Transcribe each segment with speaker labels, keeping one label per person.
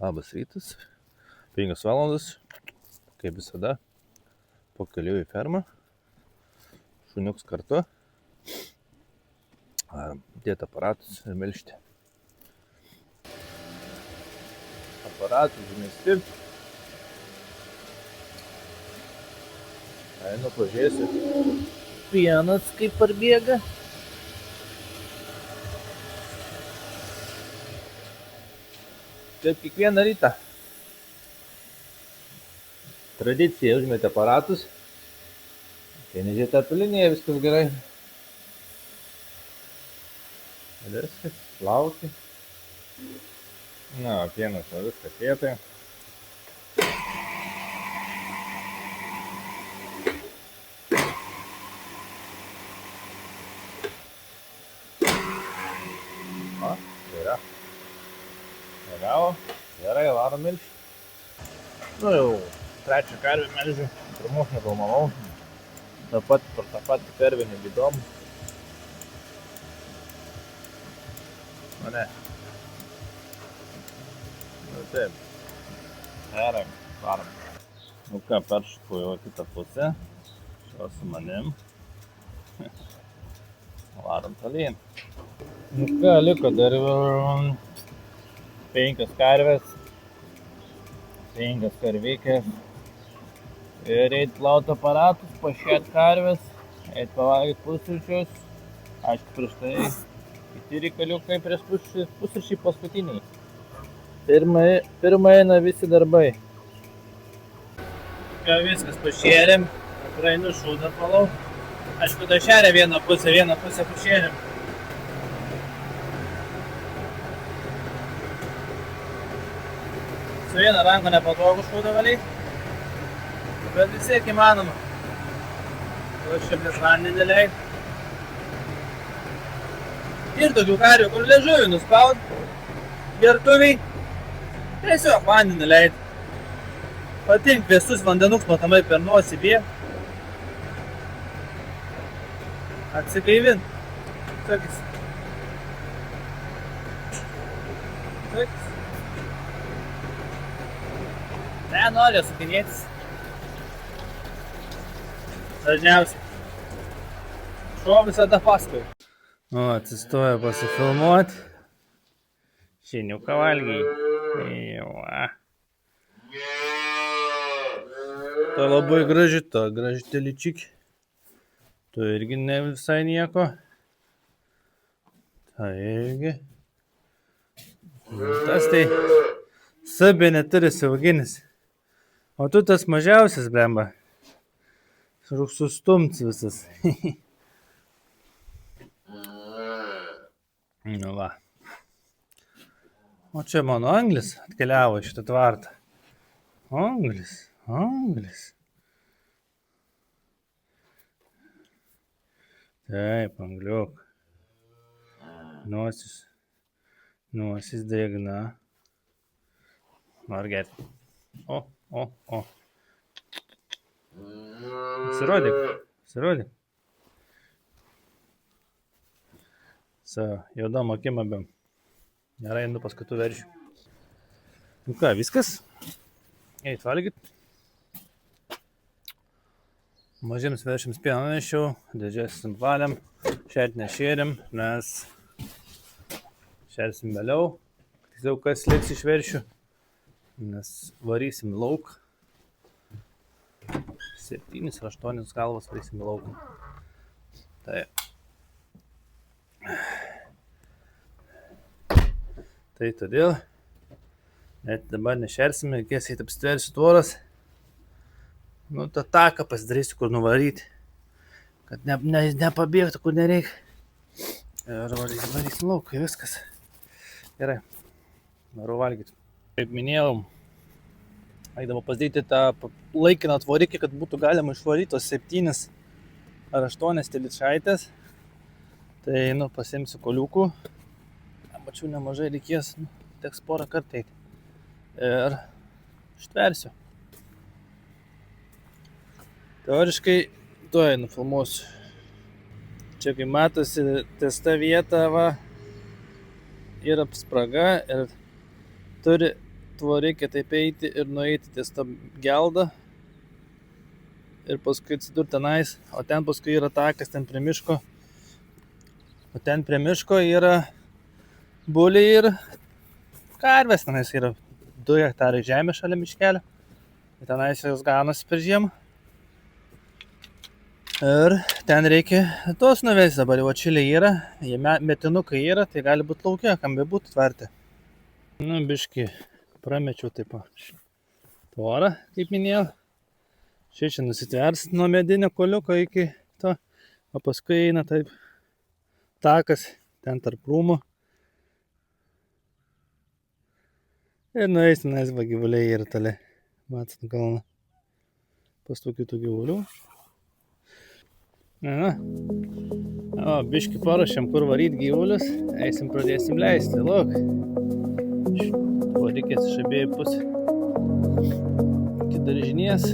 Speaker 1: Labas rytas, 5 valandas, kaip visada, po keliu į fermą, šuniuks kartu, dėti aparatus ir melžti. Aparatus žemesti. Einu, pažiūrėsiu. Pienas kaip parbėga. Kaip kiekvieną rytą. Tradicija, užmėti aparatus. Kai nežiūrėti atulinėje, viskas gerai. Viskas, lauki. Na, pienas, viskas vietoje. O, yra. Negavo, gerai, varom melžti. Nu jau trečią karvę melžiu, pirmus negalmanau. Per tą patį karvę nebįdomu. O ne. Nu taip. Gerai, varom. Nu ką, peršuku jau kitą pusę. Šio su manim. Varom tolyn. Nu ką, liko dar 5 karvės, 5 karvikės ir eit plaut aparatus, pašėt karvės, eit pavalgyt pusryčius, aišku prieš tai kiti reikaliukai prieš pusryčiai paskutiniai. Pirma eina visi darbai. Ką viskas pašėrėm, praeinu šūdą palau, aišku tai šeria vieną pusę pašėrėm. Su viena ranka nepatogu šūdą valyti, bet vis tiek įmanoma. Aš čia prieš vandenį leid. Ir tokių karvių, kur liežuvį nuspaud, gertuviai, tiesiog vandenį leid. Patink vėsus vandenuks matomai per nosį bėg. Atsigaivint. Sakys. Nenori sukinėtis. Dažniausiai. Šuo visada paskui. O, atsistoja pasifilmuoti. Šiniuką valgiai. Jau. Ta labai graži, teličikė. Tu irgi ne visai nieko. Ta irgi. Tas tai sabė neturi sauginis. O tu tas mažiausias, blemba. Sustumts visas. Nu va. O čia mano anglis atkeliavo iš šitą tvartą. Anglis. Taip, angliuk. Nosis drėgna. Nori gerti. O. Sirodyk. Juodom akim abiem. Gerai, einu paskui veršiu. Nu ką, viskas? Eit valgyt. Mažiems veršiams pieną nešiau, dėžėsim valiam, šert nešėrim, nes šersim vėliau. Tiesiog kas liks iš veršių, nes varysim lauk. 7 ar 8 galvas varysim į lauką. Tai todėl net dabar nešersime, reikės eit apstversiu tvoras. Nu, tą taką pasidarysiu, kur nuvaryti, kad nepabėgtų, kur nereikia. Ir varysim lauką, viskas. Gerai, varu valgyti. Kaip minėjau, eidama pasidėti tą laikiną tvorikį, kad būtų galima išvaryti tos 7 ar 8 teličaitės. Tai, pasiimsiu koliukų. Mačiau nemažai reikės, teks porą kartų eiti. Ir ištversiu. Teoriškai, tuoj nufilmuosiu. Čia, kai matosi, ties ta vieta, yra spraga ir turi tuo reikia taip eiti ir nueiti ties tą geldą. Ir paskui atsidur tenais, o ten paskui yra takas ten prie miško. O ten prie miško yra buliai ir karvės, tenais yra 2 hektarai žemė šalia miškelio. Ir tenais jos ganosi per žiemą. Ir ten reikia tos nuvesti, dabar jau atšilę yra, jie metinukai yra, tai gali būti laukia, kam bebūtų tvarti. Nu, biškį pramečiau taip tvorą, kaip minėjau. Čia nusitvers nuo medinio kuoliuko iki to, o paskui eina taip takas, ten tarp rūmų. Ir nueis tenais va gyvuliai ir toliau. Matot kalną. Pas tokių gyvulių. Na. O, biškį paruošėm, kur varyt gyvulius. Eisim, pradėsim leisti. Lauk. Reikės iš abiejų pusių. Iki daržinės.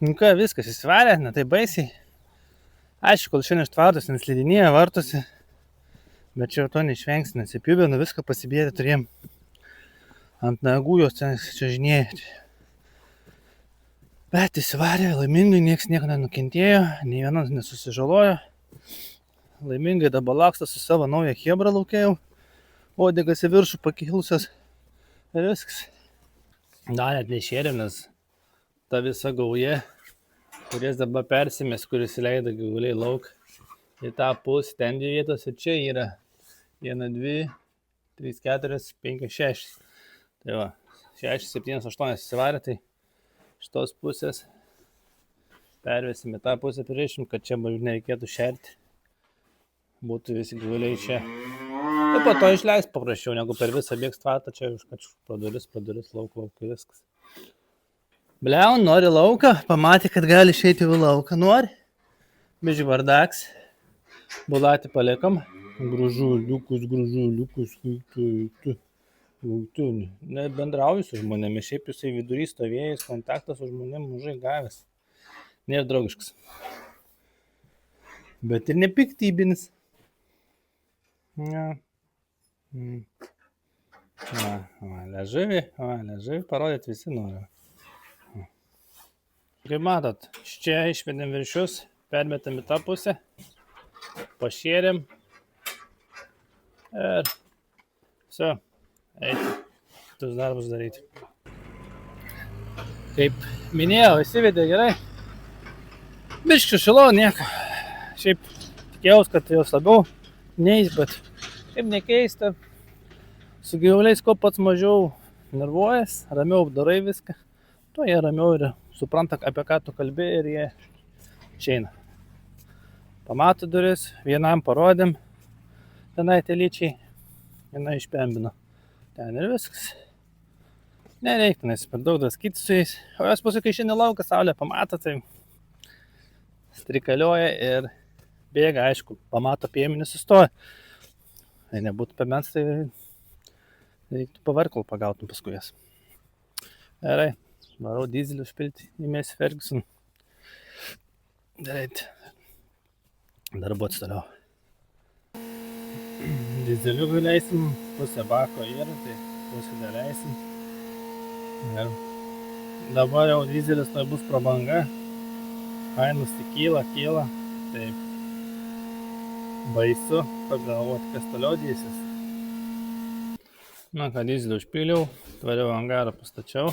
Speaker 1: Nu ką, viskas įsivarė, ne tai baisiai. Aišku, kol šiandien ištvartos, nes slidinėja, vartosi. Bet čia to neišvengsi, nes įpjubėnu viską pasibėti turėjom. Ant nagų jos čia žinėja. Bet įsivarė, laimingai, nieks nieko nenukentėjo, nei vienas nesusižalojo. Laimingai dabar laksto su savo naują chebrą laukia jau. Uodegas į viršų pakilusios. Ir viskas. Dar net neišėrėm, nes ta visa gauja, kuris dabar persimės, kuris įleido gyvuliai lauk į tą pusę, ten 2 vietos ir čia yra 1, 2, 3, 4, 5, 6. Tai va, 6, 7, 8 įsivarė, tai šitos pusės pervesim į tą pusę pririšim, kad čia nereikėtų šerti. Būtų visi gyvuliai čia. Ir po to išleis paprasčiau, negu per visą bėgs tvartą, čia už pro duris, lauk, viskas. Bliau, nori lauką, pamatė, kad gali išeiti į lauką, nori. Biški bardaks. Bulatį paliekam. Gružuliukus. Nebendrauju su žmonėmis, šiaip jisai vidury stovėjęs, kontaktas su žmonėmis mažai gavęs. Nėra draugiškas. Bet ir nepiktybinis. Ja. Leživį parodėt visi nori. Kaip matot, čia išvedėm viršius, permetam į tą pusę, pašėrėm ir viso, eiti, kitus darbus daryti. Kaip minėjau, įsivedė gerai, biškį šilo, nieko, šiaip tikėjaus, kad jos labiau neis, bet kaip nekeista, su gyvuliais kuo pats mažiau nervuojas, ramiau darai viską, tuo jie ramiau ir supranta, apie ką tu kalbi ir jie išeina. Pamato duris, vienam parodėm, tenai telyčiai, viena išpembino. Ten ir viskas. Nereiktų, nes per daug draskyti su jais. O jos paskui, kai šiandien laukas, saulė pamato, tai strikalioja ir bėga, aišku, pamato piemenį sustoja. Jei nebūtų piemens, tai reiktų pavarkul pagautum paskui jas. Gerai. Varau dizelį užpilti į Massey Ferguson. Daryti. Darbuotis toliau. Dizeliukui leisim, pusę bako yra, tai pusę daleisim. Ir dabar jau dizelis tai bus prabanga. Kainos tik kyla. Tai baisu pagalvoti, kas toliau dėsis. Na ką, dizelį užpiliau. Tvariau angarą pastačiau.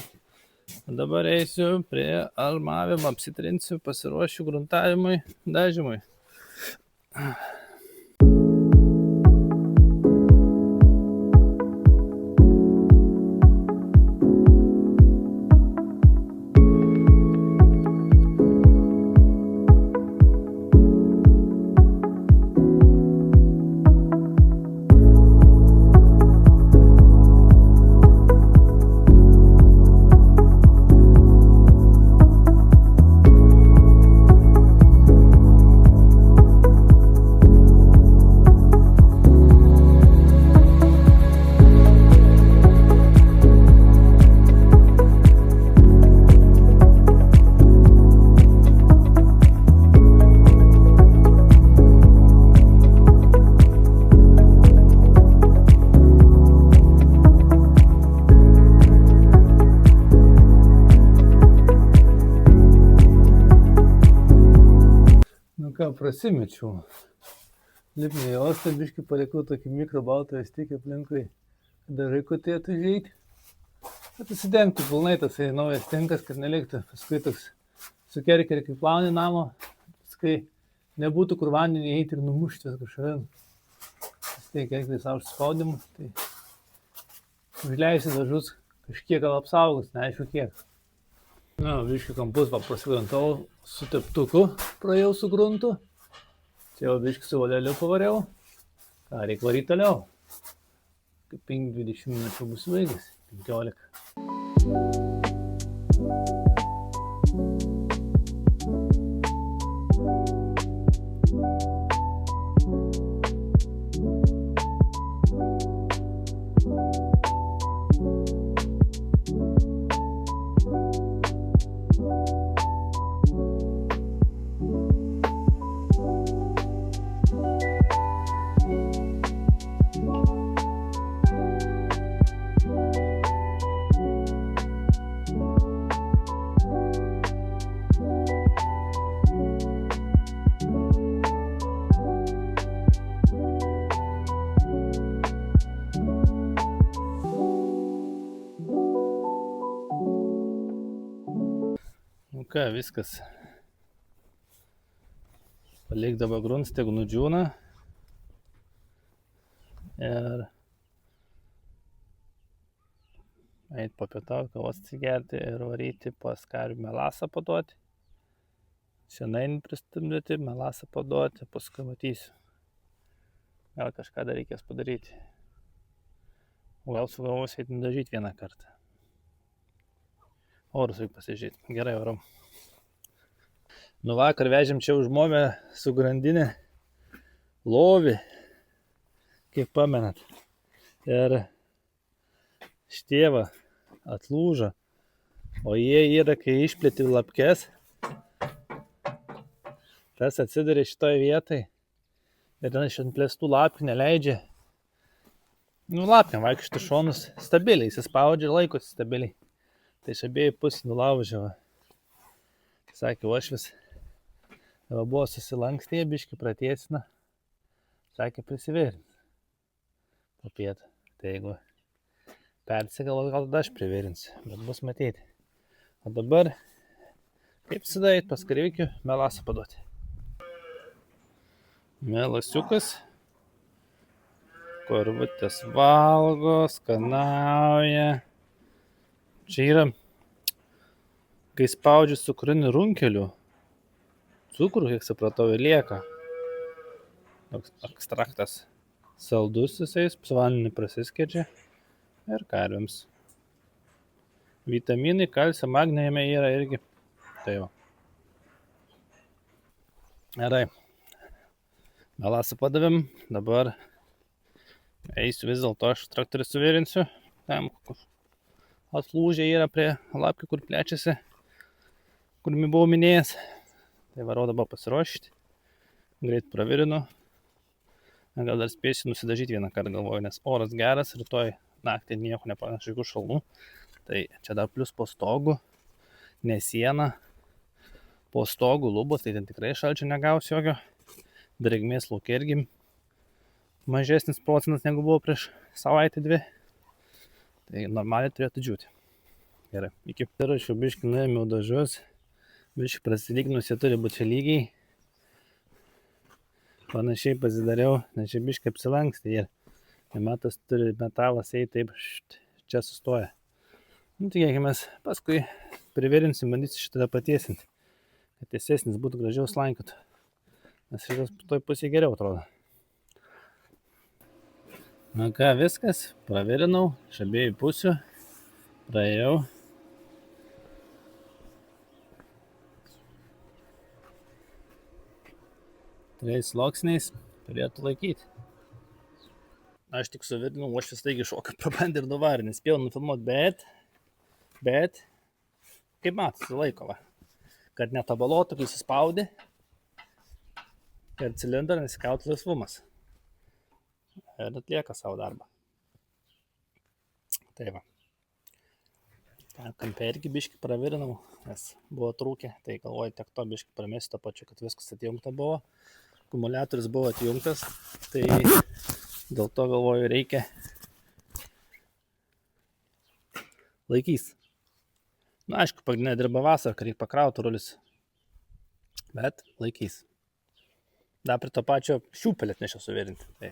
Speaker 1: Dabar eisiu prie armavimo, apsitrinsiu, pasiruošiu gruntavimui, dažymui. Prasimečiau. Lipniai ostą biškį palikau tokį mikrobaltą stikį aplinkui, kad dažai kutėtų žeiti. Kad įsidengtų pilnai tasai naujas tinkas, kad neliktų. Paskui toks sukerkeri, kai plauni namo, paskui nebūtų kur vandenį eiti ir numušti kažkada. Tai kerkeri savo spaudimu, tai užleisi dažus kažkiek gal apsaugos, neaišku kiek. Na, biškį kampus prasigrantau su teptuku, praėjau su gruntu. Čia jau biškį su voleliu pavariau. Ką, reikia varyti toliau. Kaip 20 minučių bus baigęs. 15. Ką, viskas. Palik dabar grunts, tegu nudžiūna. Ir eit papietauti, kavos atsigerti ir varyti pas karvių melasą paduoti. Šiandien pristumdyti, melasą paduoti, paskui matysiu. Gal kažką dar reikės padaryti. O gal sugalvosiu eiti nudažyti vieną kartą. Orus reikia pasižiūrėti. Gerai, varom. Nu vakar vežėm čia užmovę su grandinė lovį, kaip pamenat. Ir štieva atlūžo, o jie yra, kai išplėti lapkes, tas atsidarė šitoj vietai ir ten iš ant plėstų lapkių neleidžia. Nu, lapkiam vaikščioti šonus stabiliai, įsispaudžia ir laikosi stabiliai. Tai iš abiejų pusių nulaužė. Sakė, uošvis buvo susilankstėję, biškį pratiesina. Sakė, prisivėrint po pietą. Tai jeigu persigalvos, gal tada aš privėrinsiu, bet bus matyti. O dabar, kaip visada, eit pas karvikių melasą paduoti. Melasiukas. Korvutės valgo, skanauja. Čia yra, kai spaudžiu cukrinį runkelių, cukrų, kiek supratau, ir lieka. Toks ekstraktas saldus jisais, vandenį prasiskiedžia ir karvėms. Vitaminai, kalcio, magnio jame yra irgi. Tai jau. Gerai. Melasą padavėm, dabar eisiu vis dėlto, aš traktorių suvėrinsiu. Tam atlūžė yra prie lapkių, kur plečiasi, kur mi buvau minėjęs. Tai varau dabar pasiruošti. Greit pravirinu. Gal dar spėsiu nusidažyti vieną kartą, galvoju, nes oras geras, rytoj naktį nieko nepanašu, jokių šalnų. Tai čia dar plus po stogu, ne siena, po stogu lubos, tai ten tikrai šalčio negausiu jokio. Drėgmės lauke irgi mažesnis procentas negu buvo prieš savaitę dvi. Tai normaliai turėtų džiūti. Gerai, iki. Ir aš jau biškį nuėmiau dažus. Biškį prasilyginus, jie turi būti lygiai. Panašiai pasidariau, nes čia biškį apsilankstė ir matos turi metalas eiti taip, čia sustoja. Nu, tikėkime, paskui privirinsim, bandysiu šitą patiesinti, kad tiesesnis būtų gražiau slankiotų. Nes šitas toj pusėje geriau atrodo. Na ką, viskas, pravirinau iš abiejų pusių, praėjau. Trejais sluoksniais turėtų laikyti. Aš tik suvirinau, aš vis taigi šoką pabandė ir nuvarė, nespėjau nufilmuoti, bet, kaip matosi, laiko va. Kad netabalotų, kai suspaudė, kad cilindrą nesikautų laisvumas. Ir atlieka savo darbą. Tai va. Kampę irgi biškį pravirinau, nes buvo trūkę, tai galvoju, tiek to biškį pramėsiu to pačiu, kad viskas atjungta buvo. Akumuliatorius buvo atjungtas, tai dėl to galvoju reikia laikys. Na, aišku, pagrindinė dirba vasarą, kad reikia pakrauti rulius, bet laikys. Dar prie to pačio šiūpelį atnešiau suvirinti, tai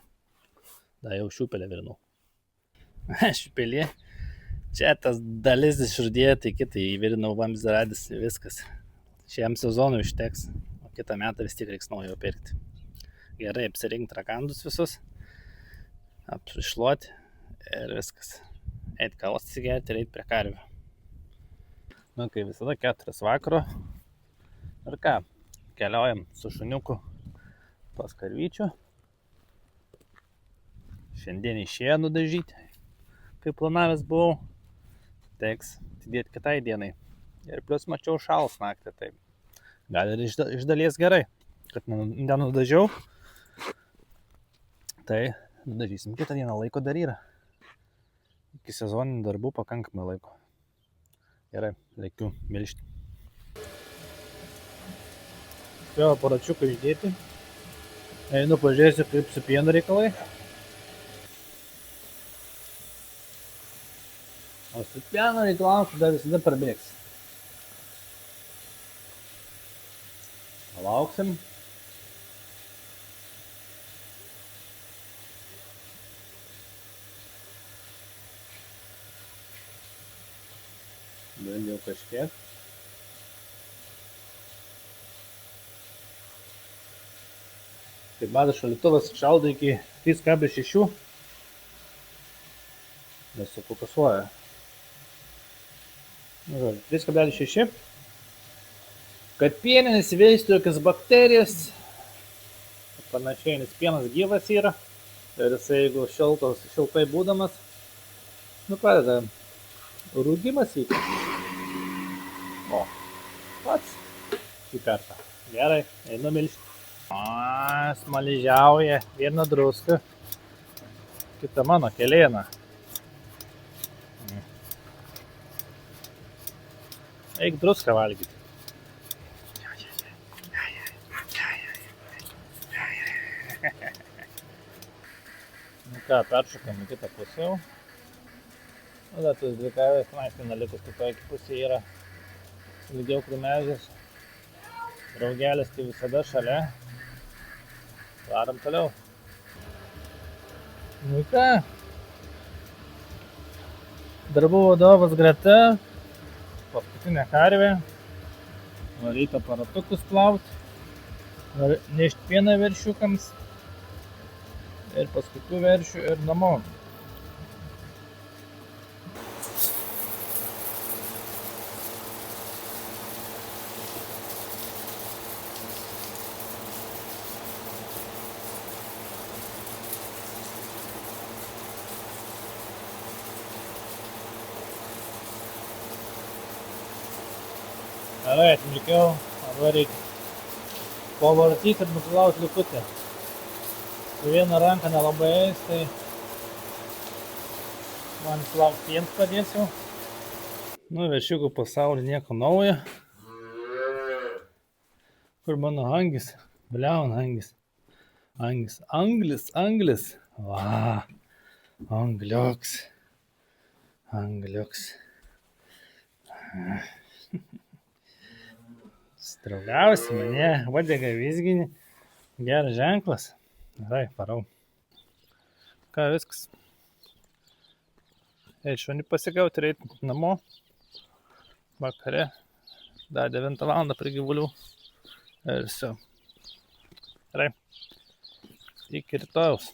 Speaker 1: dar jau šiūpelį virinau. Šiūpelį, čia tas dalis išrudėjo, tai kitą įvirinau vamzdį viskas. Šiam sezonui užteks, o kitą metą vis tiek reiks naujo pirkti. Gerai apsirinkti rakandus visus, iššluoti ir viskas. Eit kavos atsigerti ir eit prie karvių. Nu, kai visada 4 vakaro. Ir ką, keliaujam su šuniuku pas karvyčių. Šiandien išėjo nudažyti, kaip planavęs buvau. Teks atidėti kitai dienai. Ir plius mačiau šals naktį, tai gal ir iš dalies gerai, kad nenudažiau. Tai nudažysim kitą dieną, laiko dar yra. Iki sezoninių darbų pakankamai laiko. Gerai, reikiu milšti. Spėjau aparačiuką išdėti. Einu pažiūrėsiu, kaip su pieno reikalai. O su pieno reikalam, dar visada prabėgs. Palauksim. Bent jau kažkiek. Kaip matas, šaldytuvas šaldo iki 3,6. Nesufokusuoja. Nu, žodžiu, 3,6. Kad piene nesiveistų jokios bakterijos. Panašiai, nes pienas gyvas yra. Ir jisai, jeigu šiltai būdamas, pradeda rūgimas įti. O, pats šį kartą. Gerai, einu milšti. Smaližiauja viena druska, kita mano kelėna. Eik druską valgyti. Nu ką, peršokam į kitą pusę jau. Tada tos dvi karvės, tenais likus kitoje pusėje yra ilgiau krūmezės. Draugelis tai visada šalia. Varom toliau. Nu ką, darbų vadovas greta, paskutinė karvė, varyta aparatukus plauti, nešti pieną veršiukams ir paskui veršių ir namo. Gerai, atlikiau, arba reikia pavartyti ir nuplauti likutę. Su viena ranka nelabai eis, tai man plaukti jiems padėsiu. Nu, veršiukų pasaulyje nieko naujo. Kur mano angis? Bliaun angis. Anglis. Va, anglioks. Angliuks. Strauliausi mane, uodega vizginį. Geras ženklas. Gerai, varau. Ką, viskas. Šunį pasigauti, reikia namo. Vakare. Dar 9 valandą prie gyvulių. Ir viso. Gerai. Iki rytojaus.